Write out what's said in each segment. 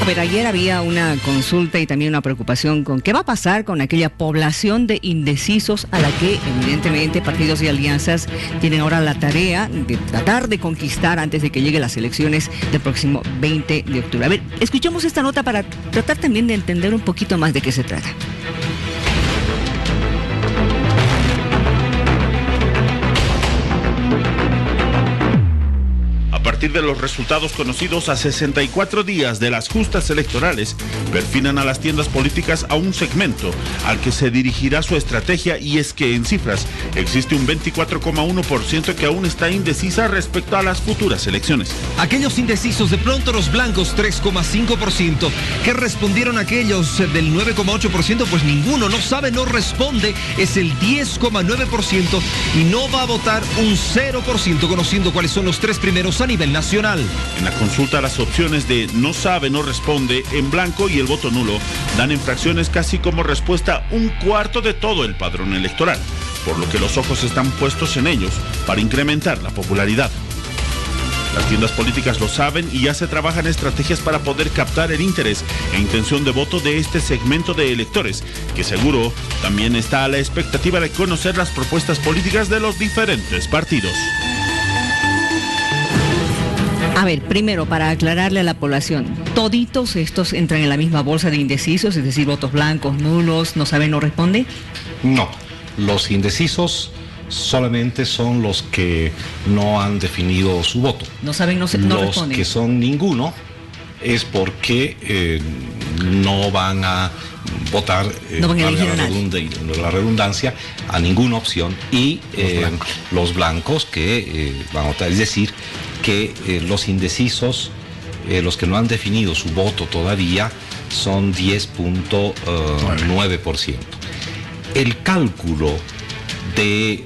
ver, ayer había una consulta y también una preocupación con qué va a pasar con aquella población de indecisos a la que evidentemente partidos y alianzas tienen ahora la tarea de tratar de conquistar antes de que lleguen las elecciones del próximo 20 de octubre. A ver, escuchemos esta nota para tratar también de entender un poquito más de qué se trata. A partir de los resultados conocidos a 64 días de las justas electorales, perfilan a las tiendas políticas a un segmento al que se dirigirá su estrategia, y es que en cifras existe un 24,1% que aún está indecisa respecto a las futuras elecciones. Aquellos indecisos, de pronto los blancos 3,5%. ¿Qué respondieron aquellos del 9,8%? Pues ninguno, no sabe, no responde, es el 10,9% y no va a votar un 0%, conociendo cuáles son los tres primeros a nivel nacional. En la consulta, las opciones de no sabe, no responde, en blanco y el voto nulo dan en fracciones casi como respuesta un cuarto de todo el padrón electoral, por lo que los ojos están puestos en ellos para incrementar la popularidad. Las tiendas políticas lo saben y ya se trabajan estrategias para poder captar el interés e intención de voto de este segmento de electores, que seguro también está a la expectativa de conocer las propuestas políticas de los diferentes partidos. A ver, primero, para aclararle a la población, ¿toditos estos entran en la misma bolsa de indecisos, es decir, votos blancos, nulos, no sabe, no responde? No, los indecisos solamente son los que no han definido su voto. No saben, no responden. Los que son ninguno es porque no van a votar, no van a elegir la redundancia, a ninguna opción, y los blancos que van a votar, es decir, que los indecisos, los que no han definido su voto todavía, son 10,9%. El cálculo de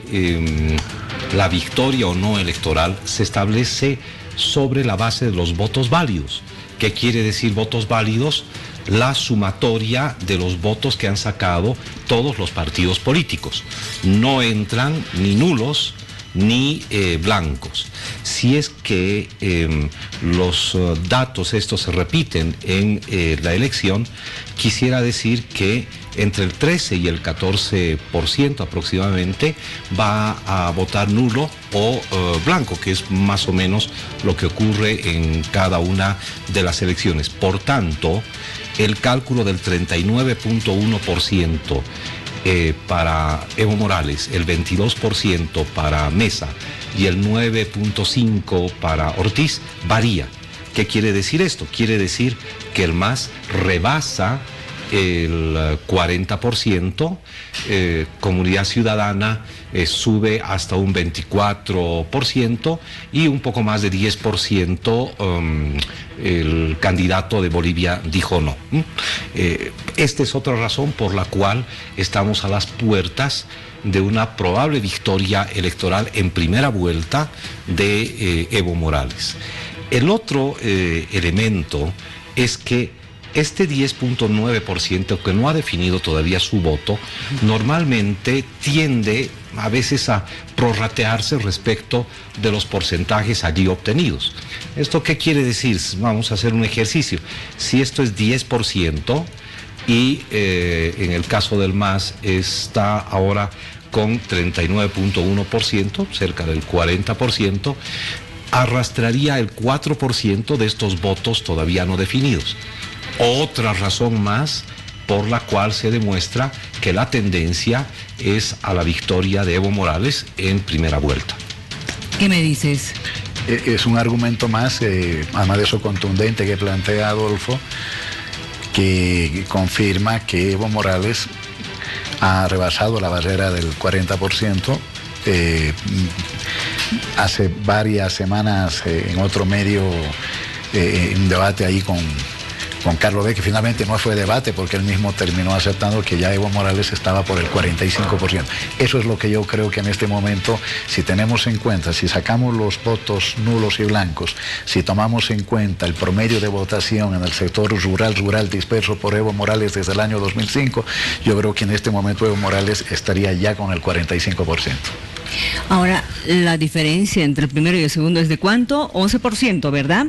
la victoria o no electoral se establece sobre la base de los votos válidos. ¿Qué quiere decir votos válidos? La sumatoria de los votos que han sacado todos los partidos políticos. No entran ni nulos ni blancos. Si es que los datos estos se repiten en la elección, quisiera decir que entre el 13 y el 14% aproximadamente va a votar nulo o blanco, que es más o menos lo que ocurre en cada una de las elecciones. Por tanto, el cálculo del 39,1% para Evo Morales, el 22% para Mesa y el 9,5% para Ortiz varía. ¿Qué quiere decir esto? Quiere decir que el MAS rebasa el 40%, Comunidad Ciudadana sube hasta un 24% y un poco más de 10% el candidato de Bolivia dijo no. Esta es otra razón por la cual estamos a las puertas de una probable victoria electoral en primera vuelta de Evo Morales. El otro elemento es que este 10,9% que no ha definido todavía su voto, normalmente tiende a veces a prorratearse respecto de los porcentajes allí obtenidos. ¿Esto qué quiere decir? Vamos a hacer un ejercicio. Si esto es 10% y en el caso del MAS está ahora con 39,1%, cerca del 40%, arrastraría el 4% de estos votos todavía no definidos. Otra razón más por la cual se demuestra que la tendencia es a la victoria de Evo Morales en primera vuelta. ¿Qué me dices? Es un argumento más, además de eso contundente que plantea Adolfo, que confirma que Evo Morales ha rebasado la barrera del 40%. Hace varias semanas en otro medio, un debate ahí con Carlos B, que finalmente no fue debate porque él mismo terminó aceptando que ya Evo Morales estaba por el 45%. Eso es lo que yo creo que en este momento, si tenemos en cuenta, si sacamos los votos nulos y blancos, si tomamos en cuenta el promedio de votación en el sector rural disperso por Evo Morales desde el año 2005, yo creo que en este momento Evo Morales estaría ya con el 45%. Ahora, la diferencia entre el primero y el segundo es de ¿cuánto? 11%, ¿verdad?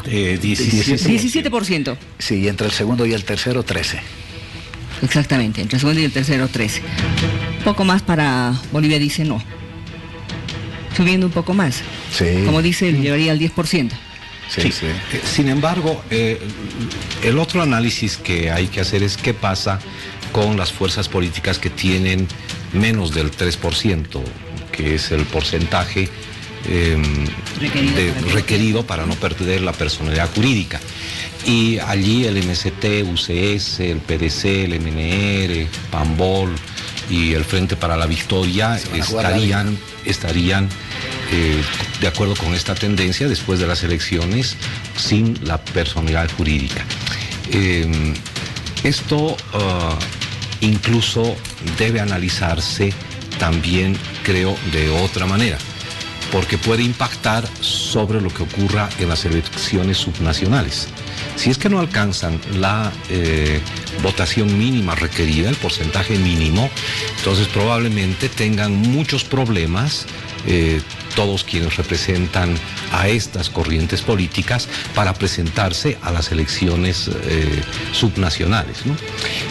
17%. Sí, entre el segundo y el tercero, 13%. Exactamente, entre el segundo y el tercero, 13%. Poco más para Bolivia, dice no. Subiendo un poco más. Sí. Como dice, llevaría al 10%. Sí. Sin embargo, el otro análisis que hay que hacer es qué pasa con las fuerzas políticas que tienen menos del 3%, que es el porcentaje requerido para no perder la personalidad jurídica. Y allí el MST, UCS, el PDC, el MNR, PAMBOL y el Frente para la Victoria estarían de acuerdo con esta tendencia después de las elecciones sin la personalidad jurídica. Esto incluso debe analizarse también, creo, de otra manera, porque puede impactar sobre lo que ocurra en las elecciones subnacionales. Si es que no alcanzan la votación mínima requerida, el porcentaje mínimo, entonces probablemente tengan muchos problemas todos quienes representan a estas corrientes políticas para presentarse a las elecciones subnacionales, ¿no?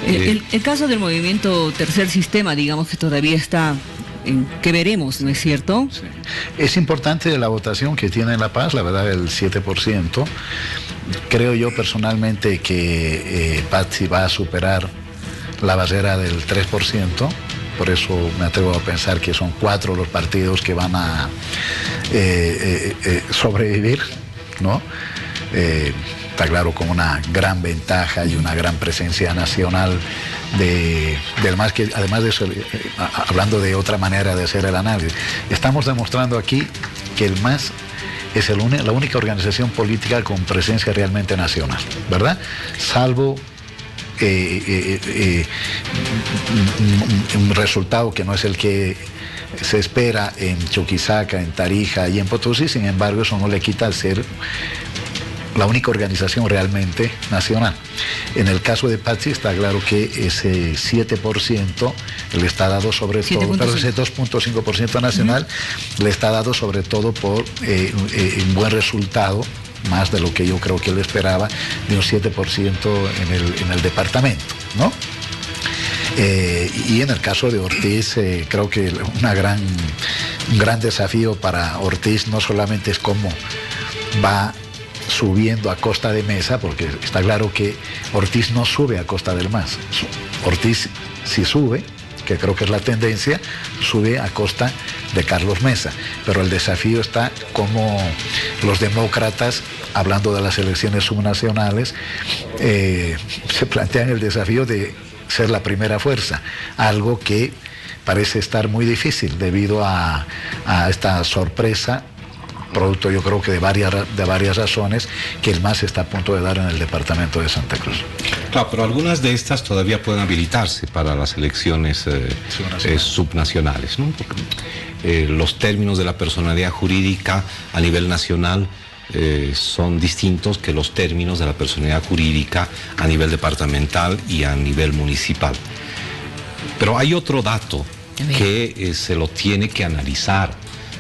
El caso del movimiento Tercer Sistema, digamos que todavía está que veremos, ¿no es cierto? Sí. Es importante la votación que tiene en La Paz, la verdad, el 7%. Creo yo personalmente que Patxi va a superar la barrera del 3%. Por eso me atrevo a pensar que son 4 los partidos que van a sobrevivir, ¿no? Está claro, con una gran ventaja y una gran presencia nacional del MAS, que además de eso, hablando de otra manera de hacer el análisis, estamos demostrando aquí que el MAS es la única organización política con presencia realmente nacional, ¿verdad? Salvo un resultado que no es el que se espera en Chuquisaca, en Tarija y en Potosí. Sin embargo, eso no le quita al ser la única organización realmente nacional. En el caso de Patxi está claro que ese 7% le está dado sobre todo, pero ese 2.5% nacional le está dado sobre todo por un buen resultado, más de lo que yo creo que él esperaba, de un 7% en el departamento, ¿no? Y en el caso de Ortiz, creo que un gran desafío para Ortiz no solamente es cómo va subiendo a costa de Mesa, porque está claro que Ortiz no sube a costa del MAS. Ortiz sí sube, que creo que es la tendencia, sube a costa de Carlos Mesa. Pero el desafío está como los demócratas, hablando de las elecciones subnacionales, se plantean el desafío de ser la primera fuerza, algo que parece estar muy difícil debido a esta sorpresa, producto yo creo que de varias razones, que el MAS está a punto de dar en el departamento de Santa Cruz. Claro, pero algunas de estas todavía pueden habilitarse para las elecciones subnacionales, ¿no? Porque los términos de la personalidad jurídica a nivel nacional son distintos que los términos de la personalidad jurídica a nivel departamental y a nivel municipal. Pero hay otro dato que se lo tiene que analizar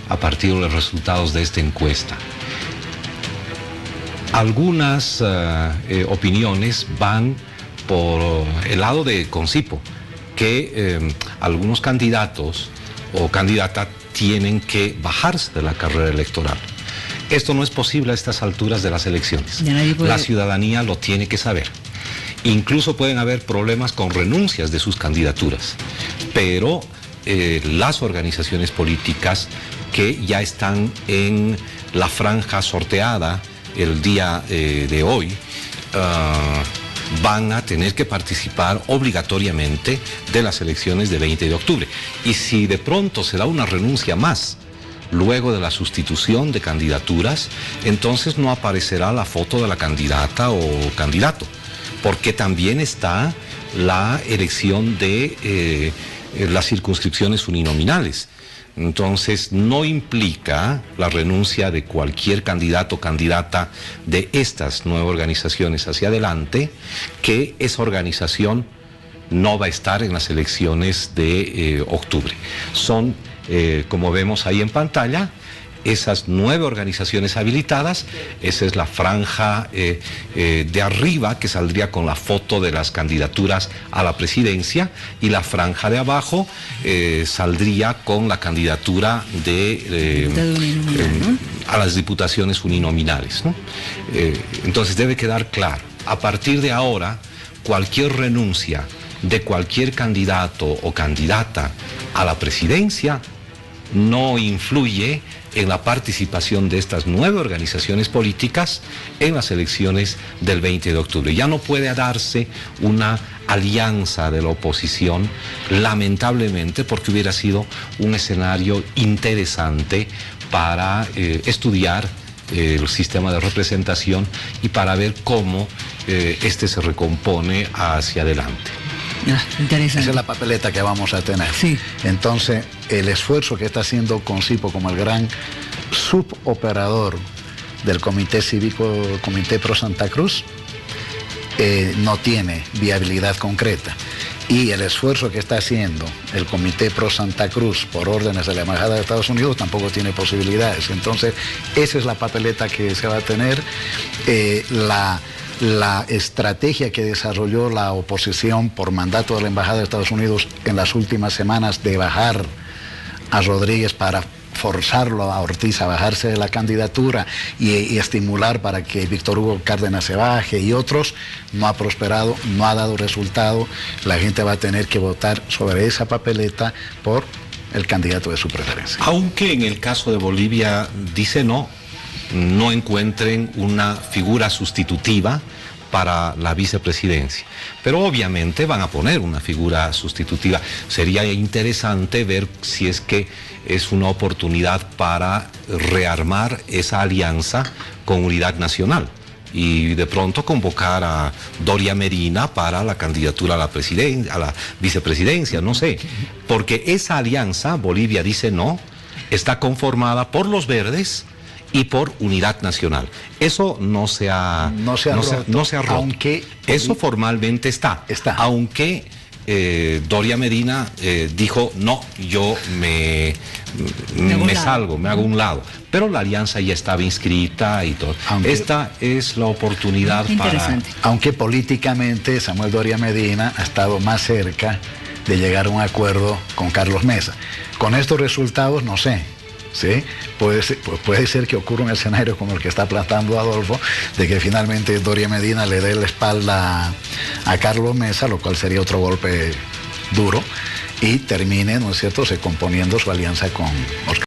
a partir de los resultados de esta encuesta. Algunas opiniones van por el lado de Concipo, que algunos candidatos o candidatas tienen que bajarse de la carrera electoral. Esto no es posible a estas alturas de las elecciones. La ciudadanía lo tiene que saber. Incluso pueden haber problemas con renuncias de sus candidaturas, pero las organizaciones políticas que ya están en la franja sorteada el día de hoy, van a tener que participar obligatoriamente de las elecciones de 20 de octubre. Y si de pronto se da una renuncia más, luego de la sustitución de candidaturas, entonces no aparecerá la foto de la candidata o candidato, porque también está la elección de las circunscripciones uninominales. Entonces no implica la renuncia de cualquier candidato o candidata de estas 9 organizaciones hacia adelante que esa organización no va a estar en las elecciones de octubre. Son como vemos ahí en pantalla, esas 9 organizaciones habilitadas, esa es la franja de arriba que saldría con la foto de las candidaturas a la presidencia, y la franja de abajo saldría con la candidatura a las diputaciones uninominales, ¿no? Entonces debe quedar claro, a partir de ahora, cualquier renuncia de cualquier candidato o candidata a la presidencia no influye en la participación de estas 9 organizaciones políticas en las elecciones del 20 de octubre. Ya no puede darse una alianza de la oposición, lamentablemente, porque hubiera sido un escenario interesante para estudiar el sistema de representación y para ver cómo este se recompone hacia adelante. Interesante. Esa es la papeleta que vamos a tener. Sí. Entonces, el esfuerzo que está haciendo Concipo como el gran suboperador del Comité Cívico, Comité Pro Santa Cruz, no tiene viabilidad concreta. Y el esfuerzo que está haciendo el Comité Pro Santa Cruz por órdenes de la Embajada de Estados Unidos tampoco tiene posibilidades. Entonces, esa es la papeleta que se va a tener. La estrategia que desarrolló la oposición por mandato de la Embajada de Estados Unidos en las últimas semanas de bajar a Rodríguez para forzarlo a Ortiz a bajarse de la candidatura y estimular para que Víctor Hugo Cárdenas se baje y otros, no ha prosperado, no ha dado resultado. La gente va a tener que votar sobre esa papeleta por el candidato de su preferencia. Aunque en el caso de Bolivia dice no encuentren una figura sustitutiva para la vicepresidencia. Pero obviamente van a poner una figura sustitutiva. Sería interesante ver si es que es una oportunidad para rearmar esa alianza con Unidad Nacional y de pronto convocar a Doria Medina para la candidatura a la vicepresidencia, no sé. Porque esa alianza, Bolivia dice no, está conformada por los verdes y por Unidad Nacional. Eso no se ha roto. Aunque eso formalmente está. Aunque Doria Medina dijo, no, yo me salgo, me hago un lado. Pero la alianza ya estaba inscrita y todo. Esta es la oportunidad para... Aunque políticamente Samuel Doria Medina ha estado más cerca de llegar a un acuerdo con Carlos Mesa. Con estos resultados, no sé. ¿Sí? Puede ser que ocurra un escenario como el que está planteando Adolfo, de que finalmente Doria Medina le dé la espalda a Carlos Mesa, lo cual sería otro golpe duro, y termine, ¿no es cierto?, se componiendo su alianza con Oscar